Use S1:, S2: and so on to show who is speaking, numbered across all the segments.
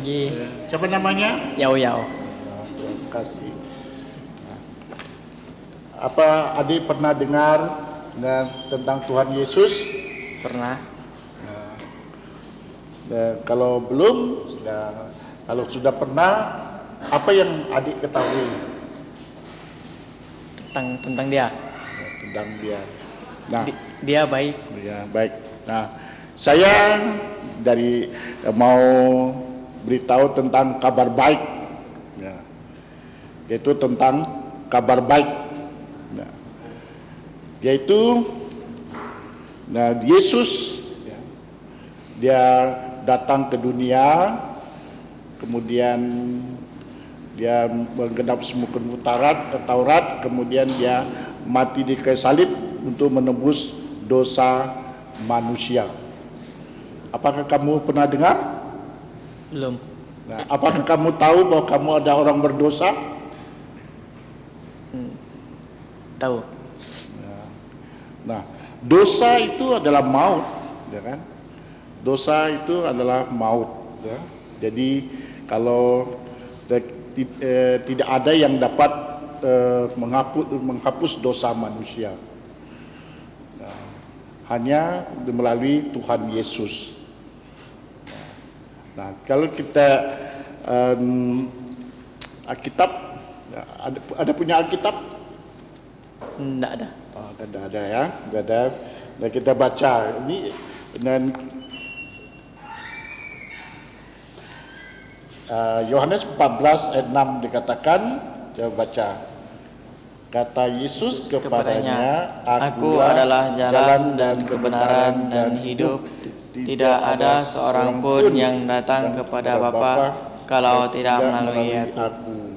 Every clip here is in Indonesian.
S1: Ye.
S2: Siapa namanya?
S1: Yao Yao.
S2: Terima kasih. Apa adik pernah dengar tentang Tuhan Yesus?
S1: Pernah.
S2: Kalau belum, kalau sudah pernah, apa yang adik ketahui
S1: Tentang dia.
S2: tentang dia? Nah,
S1: Dia baik.
S2: ya baik. Nah, saya mau beritahu tentang kabar baik, ya, yaitu tentang kabar baik, ya, yaitu, nah, Yesus, ya, dia datang ke dunia, kemudian dia menggenap semua Taurat, kemudian dia mati di kayu salib untuk menebus dosa manusia. Apakah kamu pernah dengar?
S1: Belum.
S2: Nah, apakah kamu tahu bahwa kamu ada orang berdosa?
S1: Tahu.
S2: Nah, dosa itu adalah maut, ya kan? Dosa itu adalah maut, ya. Jadi kalau tidak ada yang dapat menghapus dosa manusia, nah, hanya melalui Tuhan Yesus. Nah, kalau kita Alkitab, ada punya Alkitab?
S1: Tidak ada.
S2: Oh, tidak ada ya, tidak ada. Nah, kita baca ini dan Yohanes 14 ayat 6 dikatakan, coba baca. Kata Yesus kepadanya,
S1: Aku adalah jalan dan kebenaran dan hidup. Tidak ada seorang pun yang datang kepada Bapa kalau tidak melalui aku.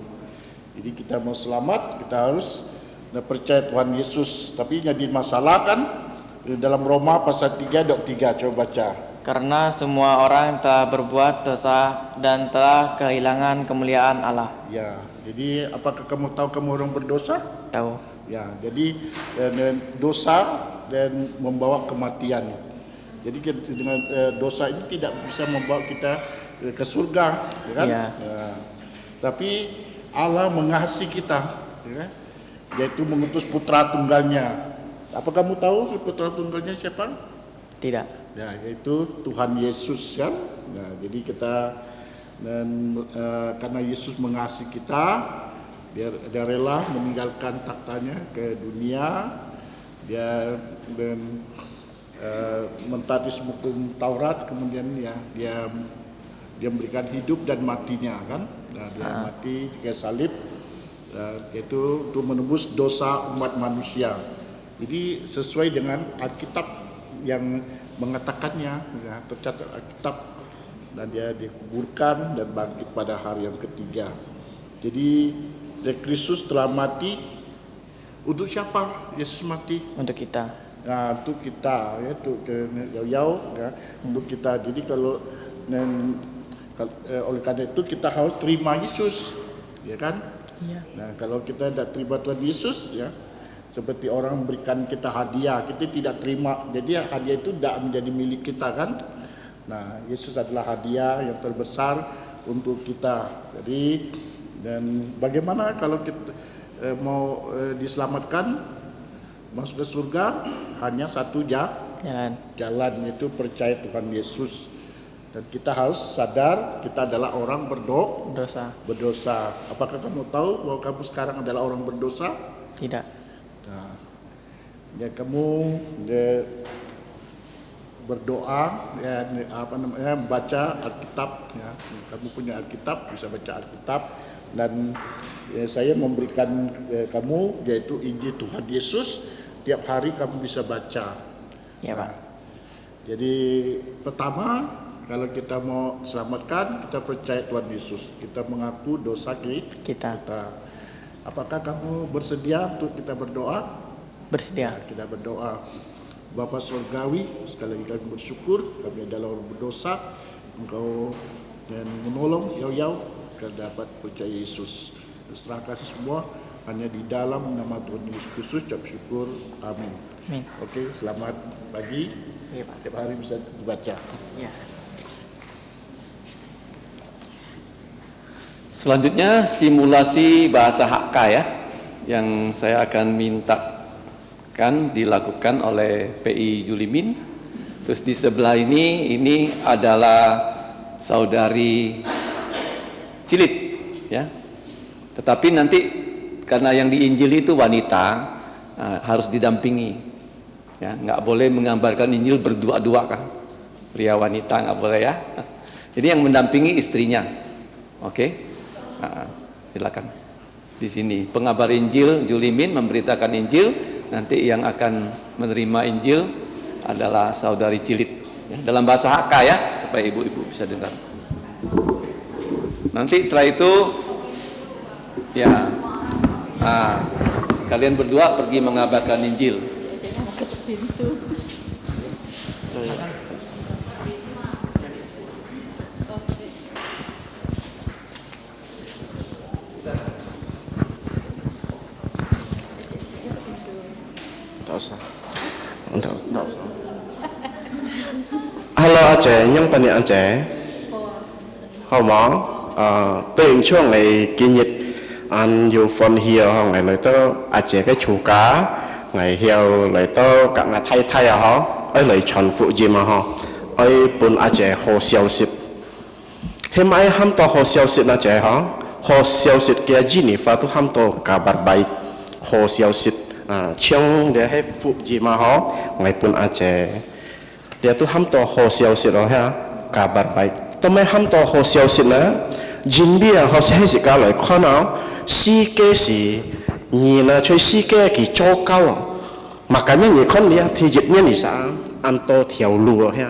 S2: Jadi kita mau selamat, kita harus percaya Tuhan Yesus. Tapi jadi masalah kan dalam Roma pasal 3 ayat 3, coba baca.
S1: Karena semua orang telah berbuat dosa dan telah kehilangan kemuliaan Allah.
S2: Ya, jadi apakah kamu tahu kamu orang berdosa?
S1: Tahu.
S2: Ya, jadi dosa dan membawa kematian. Jadi dengan dosa ini tidak bisa membawa kita ke surga, ya kan?
S1: Ya.
S2: Ya. Tapi Allah mengasihi kita, ya kan? Yaitu mengutus putra tunggalnya. Apa kamu tahu putra tunggalnya siapa?
S1: Tidak.
S2: Ya, yaitu Tuhan Yesus, kan? Nah, jadi kita karena Yesus mengasihi kita, dia rela meninggalkan taktanya ke dunia, dia mentaati semua hukum Taurat, kemudian ya dia memberikan hidup dan matinya, kan? Nah, dia mati di kayu salib, yaitu untuk menebus dosa umat manusia. Jadi sesuai dengan Alkitab yang mengatakannya, ya, tercatat Alkitab, dan dia dikuburkan dan bangkit pada hari yang ketiga. Jadi Kristus telah mati untuk siapa? Yesus mati
S1: Untuk kita.
S2: nah, untuk kita, ya, untuk ya, untuk kita. Jadi kalau oleh karena itu kita harus terima Yesus, ya kan?
S1: Iya.
S2: Nah, kalau kita tidak terima Tuhan Yesus, ya, seperti orang memberikan kita hadiah, kita tidak terima, jadi hadiah itu tidak menjadi milik kita, kan? Nah, Yesus adalah hadiah yang terbesar untuk kita. Jadi, dan bagaimana kalau kita mau diselamatkan, masuk ke surga, hanya satu jalan, yaitu percaya Tuhan Yesus. Dan kita harus sadar kita adalah orang berdosa. Apakah kamu tahu bahwa kamu sekarang adalah orang berdosa?
S1: Tidak.
S2: Nah, ya kamu berdoa, ya, baca Alkitab, ya. Kamu punya Alkitab, bisa baca Alkitab, dan ya, saya memberikan kamu yaitu Injil Tuhan Yesus. Tiap hari kamu bisa baca.
S1: Ya, Pak.
S2: Jadi pertama, kalau kita mau selamatkan, kita percaya Tuhan Yesus. Kita mengaku dosa kita. Apakah kamu bersedia untuk kita berdoa?
S1: Bersedia.
S2: Ya, kita berdoa. Bapa Surgawi, sekali lagi kami bersyukur, kami adalah orang berdosa. Engkau dan menolong Yau agar dapat percaya Yesus. Serahkan semua hanya di dalam nama Tuhan Yesus Kristus, ucap syukur. Amin.
S1: Amin.
S2: Oke, selamat pagi.
S1: Iya, Pak.
S2: Tiap hari bisa dibaca.
S1: Ya.
S3: Selanjutnya simulasi bahasa Hakka ya, yang saya akan mintakan dilakukan oleh PI Julimin. Terus di sebelah ini adalah saudari Cilit ya. Tetapi nanti karena yang di Injil itu wanita, harus didampingi ya, nggak boleh menggambarkan Injil berdua-dua kan, pria wanita nggak boleh ya. Jadi yang mendampingi istrinya. Oke. Silakan. Di sini pengabar Injil Julimin memberitakan Injil, nanti yang akan menerima Injil adalah saudari Cilit ya, dalam bahasa Hakka ya, supaya ibu-ibu bisa dengar. Nanti setelah itu ya, kalian berdua pergi mengabarkan Injil.
S4: Enggak usah. Hello 阿姐，因笨阿姐，好冇？對唔出嚟建議，要分享嚟嚟到阿姐嘅廚家，嚟後嚟到隔日睇睇啊嗬，嚟傳福音啊嗬，本阿姐好消息，係咪喊到好消息阿姐嗬？好消息嘅今年發都喊到kabar baik，好消息。Trong dia hay phục gì mà họ ngày pun aja dia tu ham to ho xiao xịt rồi ha kabar baik to mai ham to ho xiao xịt na jin bia họ sẽ gì cả lại khó nào si kế gì nhìn là chơi si kế kỳ cho cao mà cả những người con này thì dịch nhân thì sao ăn to theo lù rồi ha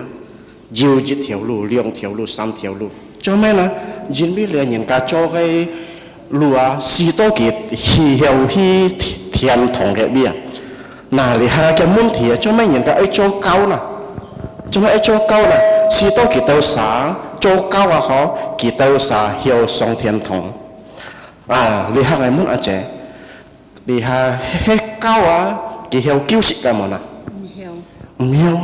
S4: diêu dịch theo lù liang theo lù sam theo lù cho mai là jin bia là nhìn cả cho cái lùa si to kỳ hi heo hi thiên thong cái bia, nà li ha cái môn thì cho mấy người ta ấy cho cao nè, cho mấy ấy cho cao nè, si to kỳ tàu xả cho cao à họ kỳ tàu xả hiệu song thiên thong, li ha cái môn à chế, li ha hết cao à kỳ hiệu kiêu sĩ cái món à, nhiều,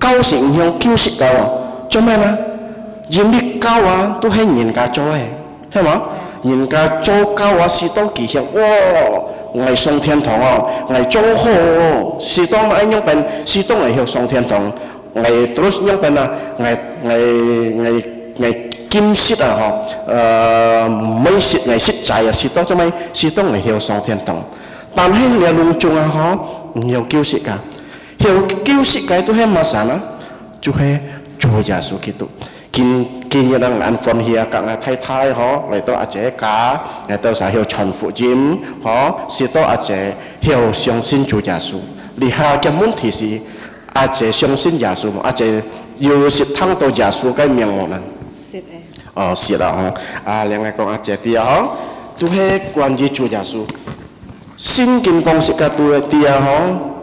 S4: cao sĩ nhiều kiêu sĩ cái à, cho mấy nè, nhìn đi cao à, tôi hay nhìn cả cho ấy, thấy không? Nhìn cả cho cao à si to kỳ hiệu, wow ngày song thiên thong à, ngày cho hồ si to mà anh nhung bên si to ngày hiệu song thiên thong, ngày terus nhung bên là ngày kim xít à họ, mấy xít ngày xít trái à si to cho mấy si to ngày hiệu song thiên thong,但係你隆重啊嗬，nhiều kiêu sĩ cả, hiệu kiêu sĩ cái tôi hay mà sao nữa, chú hay Chúa Giêsu Kitô. Kinh yang đang ăn phân hier các ngài thay thay họ lại to aje cá lại to xã hiệu truyền福音họ sẽ to aje hiệu相信Chúa Giêsu li ha cái môn thì gì aje相信Giêsu mà aje yêu sự thăng to Giêsu cái miệng họ nè sẽ là liền ngài con aje tia họ tu he quan gì Chúa Giêsu xin kinh công sự cái tu tia họ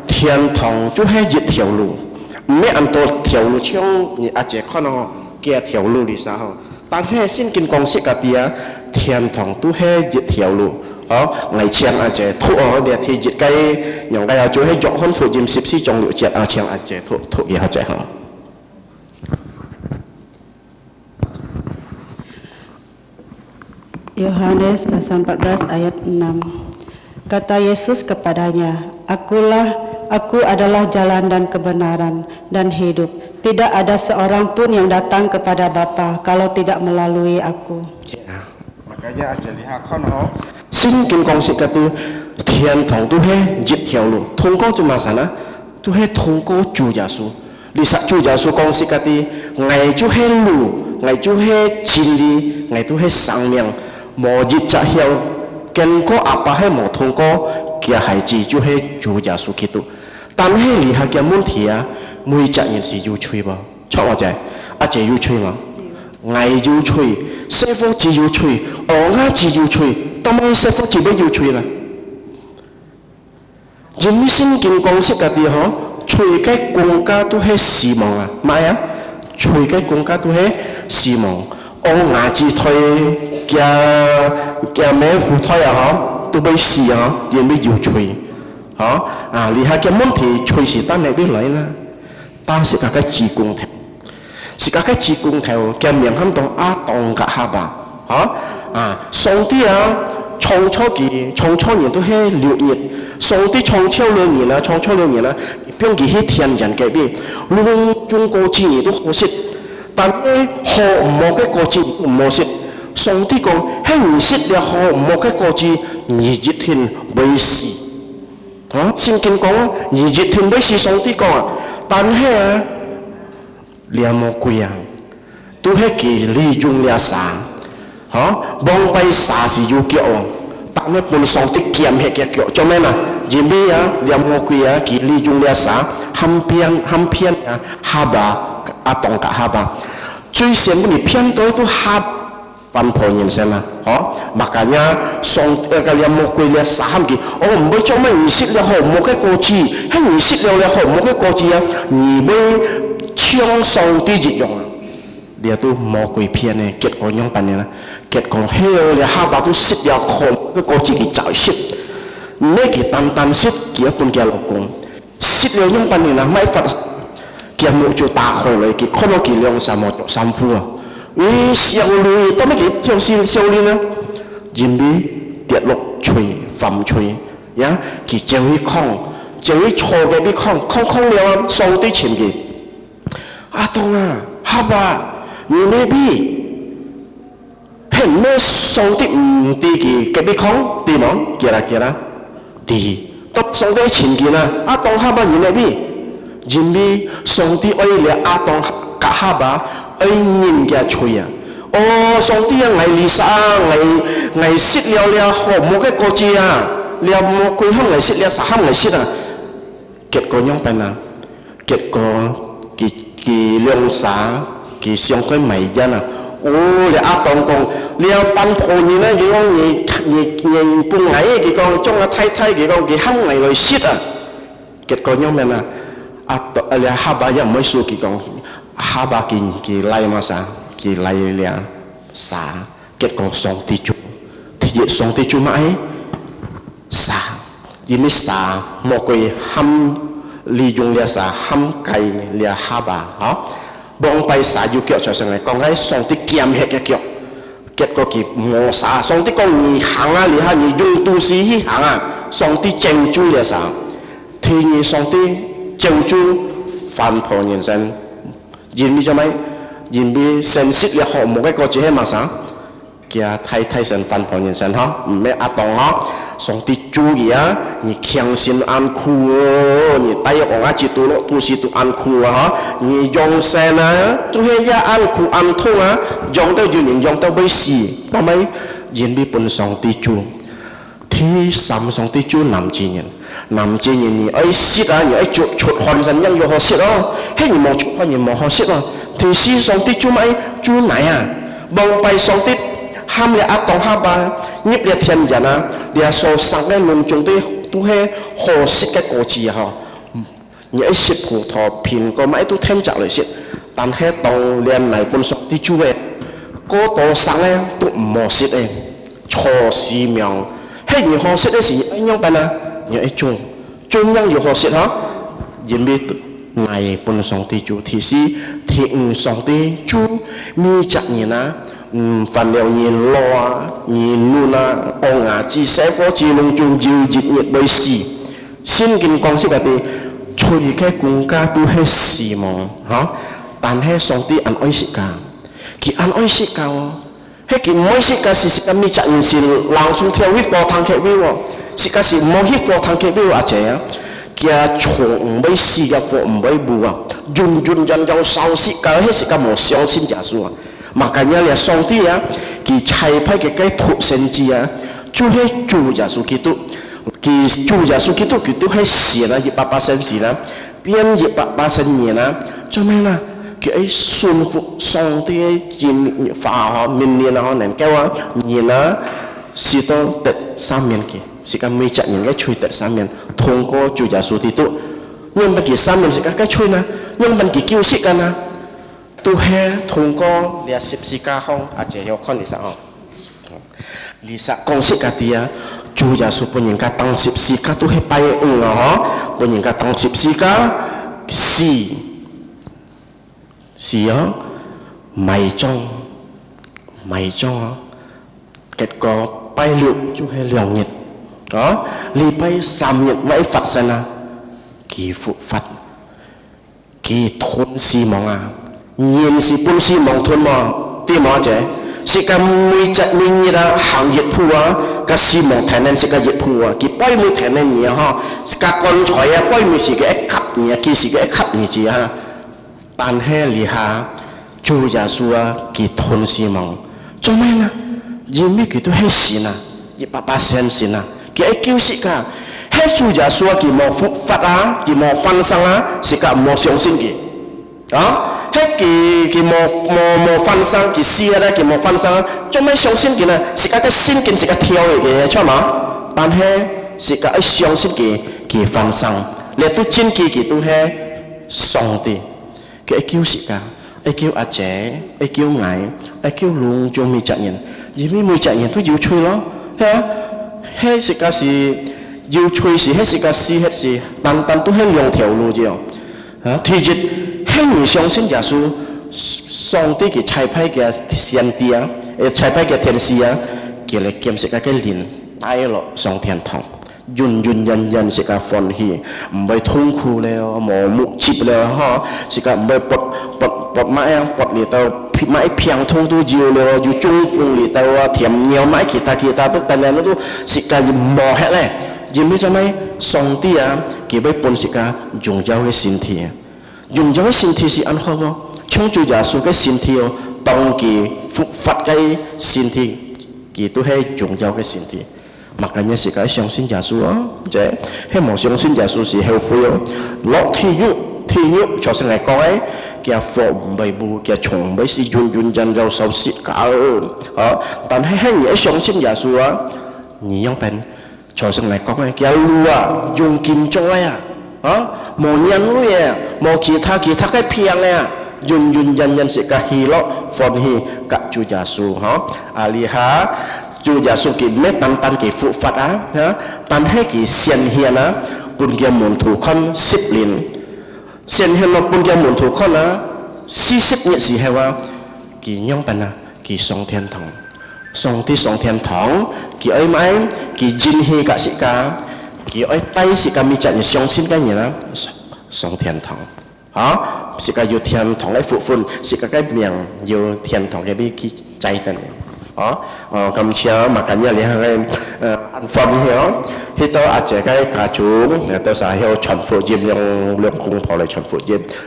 S4: thiên堂tu he diệt thiểu lù mấy anh to thiểu lù trong như aje con họ kia thiểu lù đi sao?但係先見公式嗰啲啊，天堂都係一條路，ngày前阿姐吐我哋睇熱雞，用嘅又做喺約翰福音14章6節阿前阿姐吐嘢阿姐嚇。
S5: Yohanes pasal 14 ayat 6. Kata Yesus kepadanya, Aku adalah jalan dan kebenaran dan hidup. Tidak ada seorang pun yang datang kepada Bapa kalau tidak melalui aku.
S4: Ya, makanya aja lihat kan xin kim công sự cái tu thiên堂都係一條路，通過做乜嘢？都係通過主耶穌。你實主耶穌講事嗰啲，我就係路，我就係真理，我都係生命。冇一隻條經過阿爸係冇通過嘅孩子就係主耶穌基督。但係你係嘅問題啊，每隻人是要吹噃，錯我姐，阿姐要吹嘛，我要吹，師傅只要吹，我只要吹，當然師傅只要吹啦。人哋先見公式嗰啲嗬，吹嘅國家都係死亡啊，咪啊，吹嘅國家都係死亡。我牙齒退嘅咩副退啊嗬，都被死啊，人哋要吹。你下嘅問題隨時單嚟啲嚟啦，但係個自公頭，是個自公頭嘅名喊到阿當格哈吧，上帝創初年都係6日，上帝創造了年創造了年並佢係天人嘅邊，兩種過節你都可惜，但係何唔好嘅過節唔好惜。上帝講係唔識了何唔好嘅過節，20天未死。聖經講20天未死，上帝講但係兩魔鬼都係佢利用了啥？望ไป是有腳，但係本上帝劍係嘅腳，做咩因為兩魔鬼佢利用了啥？含騙哈巴阿當กับ哈巴，最先嗰啲騙都哈翻破人生makanya kalian mau kuliah saham gitu,唔會做咩儀式了後冇嘅過節，喺儀式了後冇嘅過節你會搶上帝節用dia tu mau kui pian ni ket konyong pan ni ket kong heo le ha ba tu sit ya khom ke ko chi ki chao sit ne ki tan sit kia pun kia lokong sit le nyong pan ni mai fat kia mu chu ta khoi le ki khono ki leong sa mo sam fu xiao lui to me ki thiao si xiao lui na jimbi tiat lok chui pham chui ya ki cheu hi khong cheu hi cho ke bi khong le song ti chin ki tong ha ba你呢邊係咩上帝唔地嘅嘅邊講地冇記啦地當上帝前見當哈巴你呢邊因為上帝愛你當格哈巴愛人嘅吹上帝愛你啥愛識了好冇嘅國字了冇佢向愛識了啥向愛識結果樣笨結果佢兩啥佢上佢迷人你當講你有翻破你咧，佢講你半矮，佢講將太佢講佢肯嚟來蝕結果樣咩你哈巴又唔會輸，佢講哈巴佢嚟嘛啥，佢嚟了啥，結果上帝做乜啥，因為啥魔鬼冚利用了啥冚計了哈巴望ไปสาอยู่เกี่ยวกับสิ่งไหนกองให้สองที่เกี่ยมเหตุเกี่ยวก็กี่โง่สาสองที่กองมีหางหรือหามียุ่งตูสีหางสองที่เจ้าจูเลยสาทีนี้สองที่เจ้าจูฟันพอเงินเซนยินมีใช่ไหมยินมีเซนซิตเลยหอมหมกก็จะให้มาสาเกี่ยไทยเซนฟันพอเงินเซนไม่ตองสองที่จู你强行安哭你带我去读了读书读安哭你用谁呢都是要安哭安痛用到就人用到ไม่死ทำไมยินดีปนสองที่จูที่สามสองที่จูนำจีนนี่สิ你จุดคนสัญญาอยู่หัวสิให้你มองจุดคน你มองหัวสิที่สี่สองที่จูไม่จูไหนมองไปสองที่ห้ามเลยตองห้าบายิบเลยเทียนยันเดี๋ยวโซ่สั่งได้ลุงจงได้都係何式嘅國字你一識葡萄片個咪都聽着嚟識，但係當年嚟本屬啲豬嘅嗰度生咧都唔好識嘅，錯時苗，係你好識嘅時一樣笨你一種樣要好識因為嚟本屬啲豬，其實天上啲豬咪責任phần liệu nhìn lo nhìn luôn ông chỉ sẽ có chỉ nông chung chịu dịch nhiệt bởi xì xin kinh quang sĩ cái chui cái cung ca tu hết xì mong tan hết song ti ăn oi xì cả kỳ ăn oi xì cả hết kỳ mỗi xì cả xì cả mi chạy xì lang chung theo hít vào thang kẹt biu xì cả xì mỗi hít vào thang kẹt biu chế kia chồng bởi xì cả phụ bởi bùa dun dần sau xì cả hết xì cả một xiong xin giả số makanya lihat songti ki cai pai ke tu senji cuma cu jasu gitu ki cu jasu gitu hai si je papa sensi bian je papa senyi cuma ki sun fu songti jin fa min ni nen kewa ni sito tet samen ki si kami cak ni chui tet samen thongko cu jasu itu nhưng bagi samen si ka chui nhưng bagi kiu si kana tu he thùng co lia sip sika hong aje yo kon lisa lisa kong sika dia chu ya su punin ka tang sip sika tu he pai punin ka tang sip sika si mai chong kết có bay liệu chú hay lòng nhiệt đó li bay sam nhiệt mấy phật sana kỳ phụ phật kỳ thôn si mong à nhiên si bún si mong thôn mong ti mong chế si cái mùi chặt mình như là hàng nhiệt phùa cái si mong thành nên si cái nhiệt phùa kỳ bay mùi thành nên nhiều ha cái con chọi à bay mùi si cái khắp nhiều kỳ si cái khắp nhiều gì ha ban hè li ha chú già xua kỳ thôn si mong cho nên là gì mấy kỳ tôi hay xí na gì bà sen xí na kỳ ấy kêu xí cả hết chú già xua kỳ mò phục phát á kỳ mò phan sang á xí cả mò sống sinh kỳ đó hết kỳ mò phan sang kỳ xia đó kỳ mò phan sang cho mấy sống sinh kỳ này xí cả cái sinh kỳ xí cả theo vậy kì cho mà ban hè xí cả ấy sống sinh kỳ phan sang lệ tôi chín kỳ tôi hay sống đi kỳ ấy kêu xí cả ai kêu à trẻ ai kêu ngài ai kêu luôn cho mi chạy nhìn vì mi chạy nhìn tôi yêu chơi đó ha hết sự cái gì yêu chơi gì hết sự cái gì hết gì tan tôi hết lòng theo路gì hả thì dịch hết người相信耶稣上帝嘅差派嘅先知啊差派嘅天使啊叫嚟kiếm sự cái liền帶落上天堂ยันสิกาฟอนฮีไม่ทุ่งคูแล้วหมอมุจิบแล้วฮะสิกาไม่ปดไม้ปดนี่เตาไม้เพียงทุ่งตัวจิวแล้วอยู่จุ้งฟุงนี่เตาเทียมเหนียวไม้ขีตาตุ๊กตาเนี่ยนั่นตัวสิกาหมอแห่เลยยิ่งไม่จะไม่ส่งที่อ่ะกี่ใบปนสิกายุ่งยาวให้สินทียุ่งยาวให้สินทีสิอันเขามั้งช่วงจุยาสูก็สินทีต้องกี่ฟุกฟัดก็สินทีกี่ตัวให้ยุ่งยาวให้สินทีmakanya si cái 相信耶穌啊，即係希望相信耶穌是helpful咯。落天獄，就成嚟講咧，嘅貨唔係冇，嘅從未是人就受蝕搞啊。但係喺你相信耶穌啊，你樣เป็น就成嚟講咧，嘅路啊，用金裝咧啊，冇人路嘅，冇其他嘅片咧。人是個喜樂歡喜，กับ主耶穌嚇，阿里哈。จูยาสุกิเมตันกิฟุฟัดอ่ะนะตันให้กิเซียนเฮียนะปุญญามุนถูกคน10 ลินเซียนเฮียนะปุญญามุนถูกคนนะ40 เนี่ยสิให้ว่ากี่ย่องปันนะกี่สองเทียนทองสองที่สองเทียนทองกี่ไอ้ไม้กี่จินเฮกะสิกากี่ไอ้ไตสิกามีจัดอย่างช่องสิ้นกันอย่างนะสองเทียนทองฮะสิกาอยู่เทียนทองไอ้ฝุ่นสิกาใกล้เมียงอยู่เทียนทองแกบี้ขี้ใจตันcầm chia mà cả nhà liền hàng ăn phẩm hiểu khi tôi ăn chế cái cá chú tôi sẽ hiểu chuẩn phụ diêm lượng cùng phò lại chuẩn phụ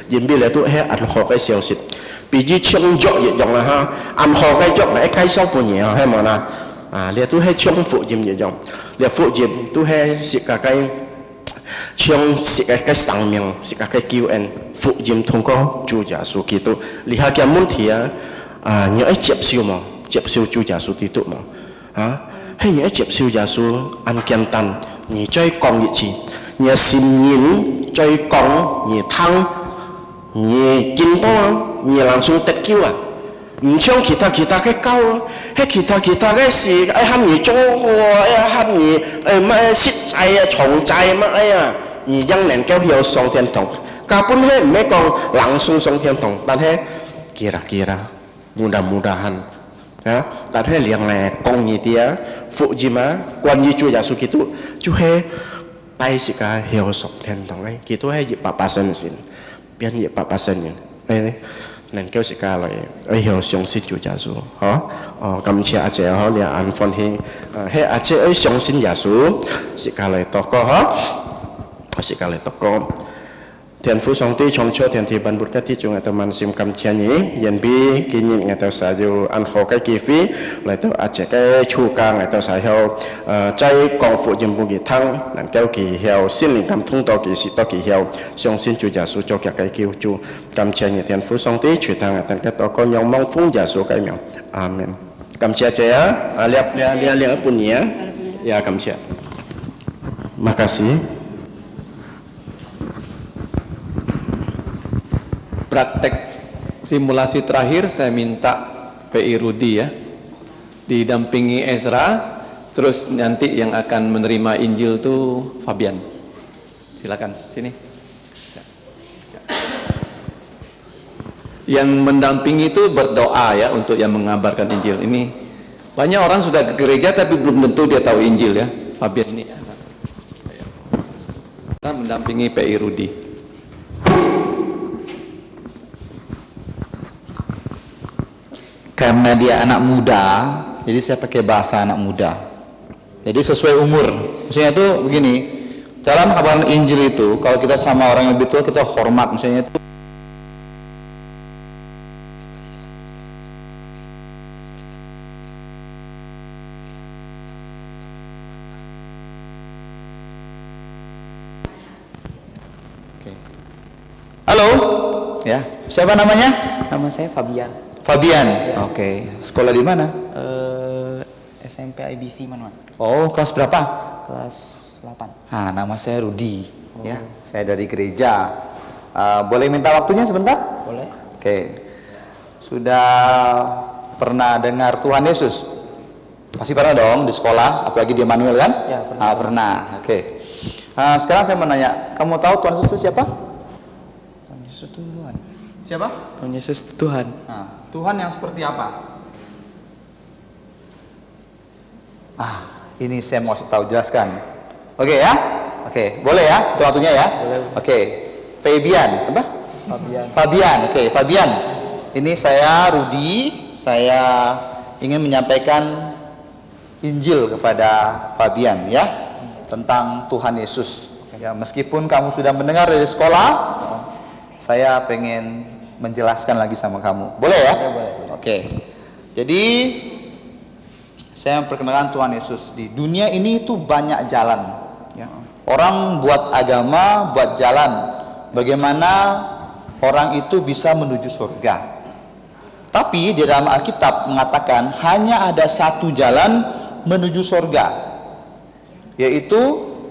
S4: diêm biết là tôi hay ăn họ cái siêu xịt bị gì chung dọc vậy dòng là ha ăn họ cái dọc là cái sau của nhỉ hay mà na liền tôi hay chung phụ diêm vậy dòng liền phụ diêm tôi hay xịt cả cái chung xịt cái sang miệng xịt cả cái kêu anh phụ diêm thông qua chú giả số kỳ tôi liền hai cái muốn thì nhớ ấy chép siêu mà接受主耶穌基督嘛，嘿，你接受耶穌，按簡單，你再講一次，你信任再講，你聽，你見到，你人生得救啊，唔像其他嘅教啊，嘿，其他嘅事，哎，喊你做貨，哎，喊你乜失債啊、重債乜哎呀，你仍能夠去上天堂，根本係唔係講人生上天堂，但係mudah-mudahan ya, dan hal yang kong ni dia, phụ jima, quan di Chúa Giêsu Kitô, Chúa hay tay sĩ ca hiểu sọc thiên thằng ấy, Kitô hay dịp bà sen xin, biến dịp bà sen nhỉ, đây nên kêu sĩ ca lại, hiểu sống xin Chúa Giêsu, hả? Cảm chia anh chị hả, nhà anh phân hi, hay anh chị ấy sống xin Giêsu, sĩ ca lại to co hả? Sĩ ca lại to co. Thiền phú song tí trong cho thiền thì bản bút các tí chung ngài man sim cầm chia nhỉ yên bi kỷ niệm ngài tao xài dù ăn khó cái kỳ phí lại tao ắt chế cái chu ca ngài tao xài heo trái công phụ dìm bùn kỳ thăng làm kéo kỳ heo xin linh cầm thung to kỳ sĩ to kỳ heo xong xin chủ giả số cho cái kêu chu cầm chia nhỉ thiền phú song tí chuyển thang ngài tao cái to có nhau mong phúng giả số cái miệng amen cầm chia chế á liệp bùn nhỉ ya cầm chia makasih.
S3: Praktek simulasi terakhir saya minta PI Rudi ya, didampingi Ezra, terus nanti yang akan menerima Injil tuh Fabian. Silakan sini. Yang mendampingi itu berdoa ya untuk yang mengabarkan Injil ini. Banyak orang sudah ke gereja tapi belum tentu dia tahu Injil ya. Fabian ini kita mendampingi PI Rudi.
S6: Karena dia anak muda, jadi saya pakai bahasa anak muda. Jadi sesuai umur. Maksudnya itu begini, dalam kabar Injil itu, kalau kita sama orang yang lebih tua, kita hormat. Maksudnya itu Oke. Halo, ya, siapa namanya?
S7: Nama saya Fabian.
S6: Fabian. Oke. Sekolah di mana?
S7: SMP IBC Manuan.
S6: Oh, kelas berapa?
S7: Kelas 8.
S6: Ah, nama saya Rudi. Ya, saya dari gereja. Boleh minta waktunya sebentar?
S7: Boleh?
S6: Oke. Sudah pernah dengar Tuhan Yesus? Pasti pernah dong di sekolah, apalagi di Emmanuel kan?
S7: Ya, pernah.
S6: Pernah. Oke. Sekarang saya mau nanya, kamu tahu Tuhan Yesus itu siapa?
S7: Tuhan Yesus itu Tuhan.
S6: Siapa?
S7: Tuhan Yesus itu Tuhan.
S6: Tuhan yang seperti apa? Ini saya mau tahu, jelaskan. Oke ya? Oke, boleh ya? Itu waktunya ya?
S7: Boleh.
S6: Oke. Fabian, apa?
S7: Fabian.
S6: Fabian, oke, Fabian. Ini saya Rudi, saya ingin menyampaikan Injil kepada Fabian ya, tentang Tuhan Yesus. Ya, meskipun kamu sudah mendengar dari sekolah, saya pengen menjelaskan lagi sama kamu. Boleh ya?
S7: Boleh.
S6: Oke. Jadi saya memperkenalkan Tuhan Yesus. Di dunia ini itu banyak jalan ya. Orang buat agama, buat jalan bagaimana orang itu bisa menuju surga. Tapi di dalam Alkitab mengatakan hanya ada satu jalan menuju surga, yaitu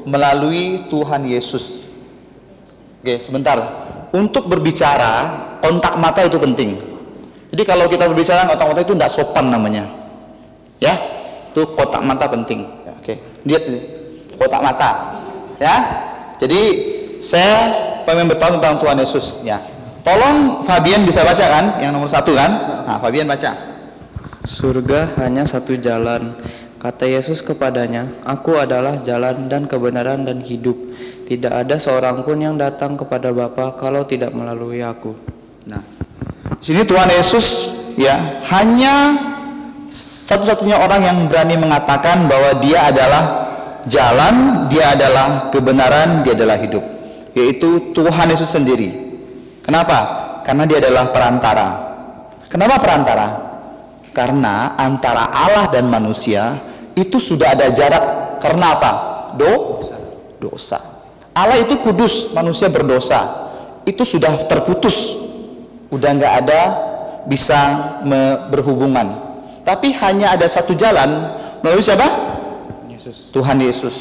S6: melalui Tuhan Yesus. Oke, sebentar. Untuk berbicara, kontak mata itu penting. Jadi kalau kita berbicara kontak mata itu tidak sopan namanya. Ya, itu kontak mata penting. Ya, oke, lihat ini, kontak mata. Ya, jadi saya pengen bertahu tentang Tuhan Yesus. Ya, tolong Fabian bisa baca kan, yang nomor 1 kan? Nah, Fabian baca.
S7: Surga hanya satu jalan. Kata Yesus kepadanya, Aku adalah jalan dan kebenaran dan hidup. Tidak ada seorang pun yang datang kepada Bapa kalau tidak melalui aku.
S6: Nah, di sini Tuhan Yesus ya hanya satu-satunya orang yang berani mengatakan bahwa dia adalah jalan, dia adalah kebenaran, dia adalah hidup, yaitu Tuhan Yesus sendiri. Kenapa? Karena dia adalah perantara. Kenapa perantara? Karena antara Allah dan manusia itu sudah ada jarak. Karena apa? Dosa. Allah itu kudus, manusia berdosa. Itu sudah terputus, udah nggak ada bisa berhubungan. Tapi hanya ada satu jalan, melalui siapa?
S7: Yesus.
S6: Tuhan Yesus.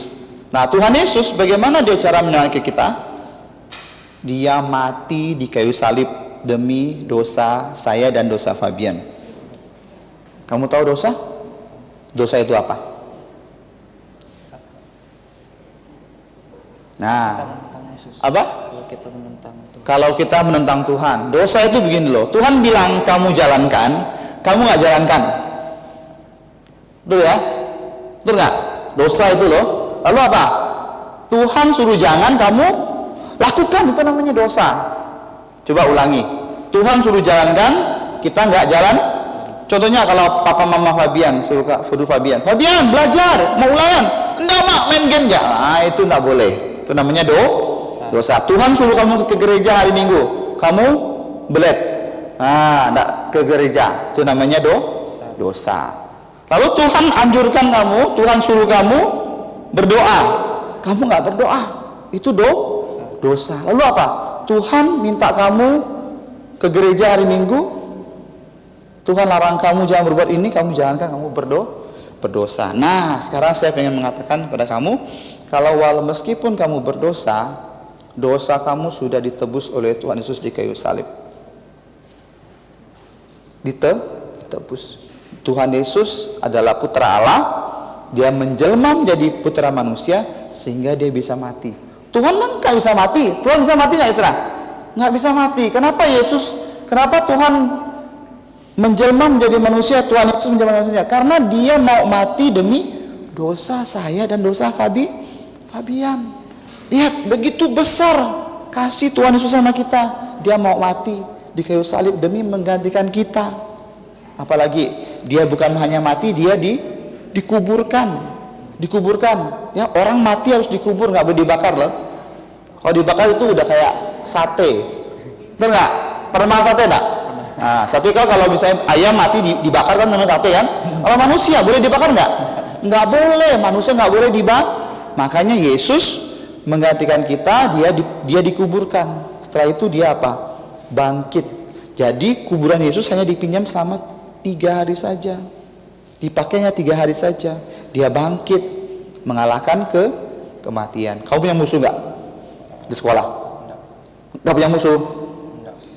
S6: Nah, Tuhan Yesus bagaimana dia cara menyelamatkan kita? Dia mati di kayu salib demi dosa saya dan dosa Fabian. Kamu tahu dosa? Dosa itu apa? Nah, apa? Kalau kita menentang Tuhan, dosa itu begini loh. Tuhan bilang kamu jalankan, kamu nggak jalankan. Betul ya? Betul nggak? Dosa itu loh. Lalu apa? Tuhan suruh jangan, kamu lakukan, itu namanya dosa. Coba ulangi. Tuhan suruh jalankan, kita nggak jalan. Contohnya kalau papa mama Fabian suruh Fabian belajar, mau ulangan, enggak mak main game ya. Nah, itu enggak boleh. Itu namanya dosa. Tuhan suruh kamu ke gereja hari Minggu, kamu belet. Nah, enggak ke gereja. Itu namanya dosa. Lalu Tuhan anjurkan kamu, Tuhan suruh kamu berdoa. Kamu enggak berdoa. Itu dosa. Lalu apa? Tuhan minta kamu ke gereja hari Minggu. Tuhan larang kamu jangan berbuat ini, kamu jalankan, kamu berdosa. Nah, sekarang saya ingin mengatakan kepada kamu, kalau meskipun kamu berdosa, dosa kamu sudah ditebus oleh Tuhan Yesus di kayu salib. Ditebus. Tuhan Yesus adalah putra Allah, dia menjelma menjadi putra manusia sehingga dia bisa mati. Tuhan kan nggak bisa mati. Tuhan bisa mati nggak, Isra? Nggak bisa mati. Kenapa Tuhan menjelma menjadi manusia, Tuhan Yesus menjadi manusia karena dia mau mati demi dosa saya dan dosa Fabian. Lihat begitu besar kasih Tuhan Yesus sama kita, dia mau mati di kayu salib demi menggantikan kita. Apalagi dia bukan hanya mati, dia dikuburkan. Ya, orang mati harus dikubur, nggak boleh dibakar loh. Kalau dibakar itu udah kayak sate. Betul nggak? Pernah makan sate nggak? Nah, sate kalau misalnya ayam mati dibakar kan namanya sate kan? Kalau manusia boleh dibakar nggak? Nggak boleh, manusia nggak boleh dibakar. Makanya Yesus menggantikan kita, dia dikuburkan. Setelah itu dia apa? Bangkit. Jadi kuburan Yesus hanya dipinjam selama 3 hari saja. Dipakainya 3 hari saja. Dia bangkit, mengalahkan kematian. Kau punya musuh nggak di sekolah? Nggak punya musuh?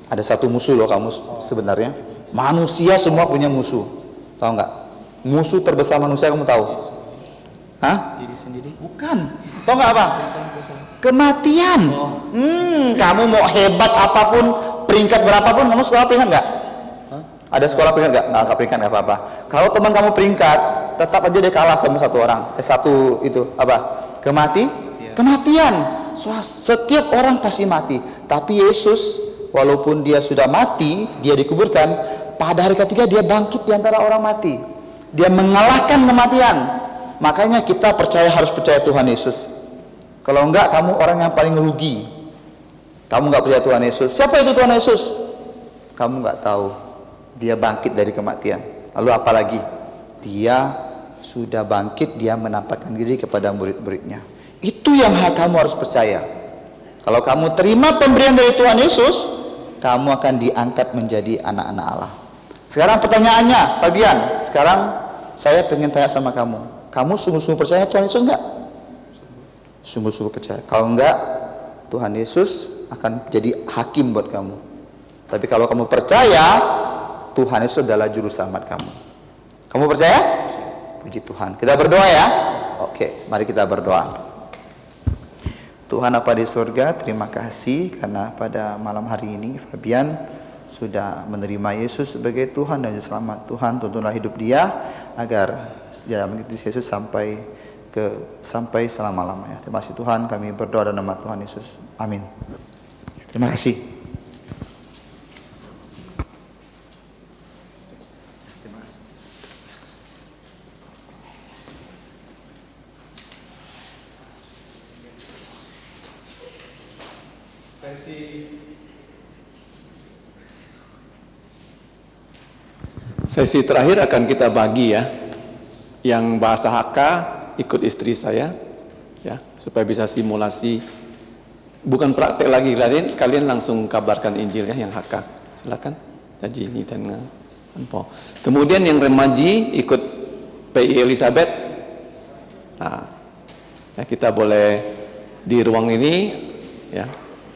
S6: Ada satu musuh loh kamu sebenarnya. Manusia semua punya musuh. Tahu nggak? Musuh terbesar manusia kamu tahu? Hah?
S7: Diri sendiri.
S6: Bukan. Tahu nggak apa? Kematian. Kamu mau hebat apapun, peringkat berapapun, kamu sekolah peringkat nggak? Ada sekolah peringkat nggak? Nggak peringkat nggak apa-apa. Kalau teman kamu peringkat, tetap aja dia kalah sama satu orang. Satu itu apa? Kematian. Setiap orang pasti mati. Tapi Yesus, walaupun dia sudah mati, dia dikuburkan. Pada hari ketiga dia bangkit di antara orang mati. Dia mengalahkan kematian. Makanya kita harus percaya Tuhan Yesus. Kalau enggak, kamu orang yang paling rugi. Kamu enggak percaya Tuhan Yesus. Siapa itu Tuhan Yesus? Kamu enggak tahu. Dia bangkit dari kematian. Lalu apalagi? Dia sudah bangkit, dia menampakkan diri kepada murid-muridnya. Itu yang kamu harus percaya. Kalau kamu terima pemberian dari Tuhan Yesus, kamu akan diangkat menjadi anak-anak Allah. Sekarang pertanyaannya, Fabian, sekarang saya pengen tanya sama kamu. Kamu sungguh-sungguh percaya Tuhan Yesus enggak? Sungguh-sungguh percaya. Kalau enggak, Tuhan Yesus akan jadi hakim buat kamu. Tapi kalau kamu percaya, Tuhan Yesus adalah juru selamat kamu. Kamu percaya? Puji Tuhan. Kita berdoa ya. Oke, mari kita berdoa. Tuhan apa di surga, terima kasih karena pada malam hari ini Fabian sudah menerima Yesus sebagai Tuhan dan Juru Selamat. Tuhan, tuntunlah hidup dia agar dia mengikuti Yesus sampai selama-lamanya. Terima kasih Tuhan, kami berdoa dalam nama Tuhan Yesus. Amin. Terima kasih.
S3: Sesi terakhir akan kita bagi ya. Yang bahasa HK ikut istri saya ya, supaya bisa simulasi, bukan praktek lagi. Kalian langsung kabarkan Injil ya yang HK. Silakan. Taji ini dan Anpo. Kemudian yang remaji ikut PI Elizabeth. Nah, ya kita boleh di ruang ini ya,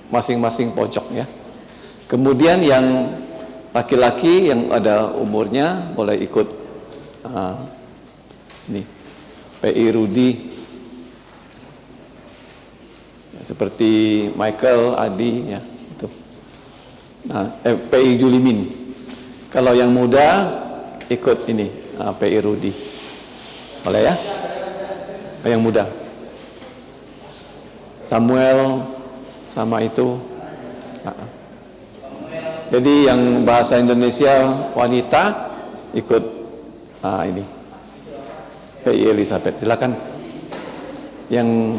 S3: masing-masing pojok ya. Kemudian yang laki-laki yang ada umurnya boleh ikut ini PI Rudi ya, seperti Michael, Adi ya itu. Nah, PI Julimin. Kalau yang muda ikut ini PI Rudi. Boleh ya? Yang muda. Samuel sama itu. Jadi yang bahasa Indonesia wanita ikut ini PI Elizabeth. Silakan. Yang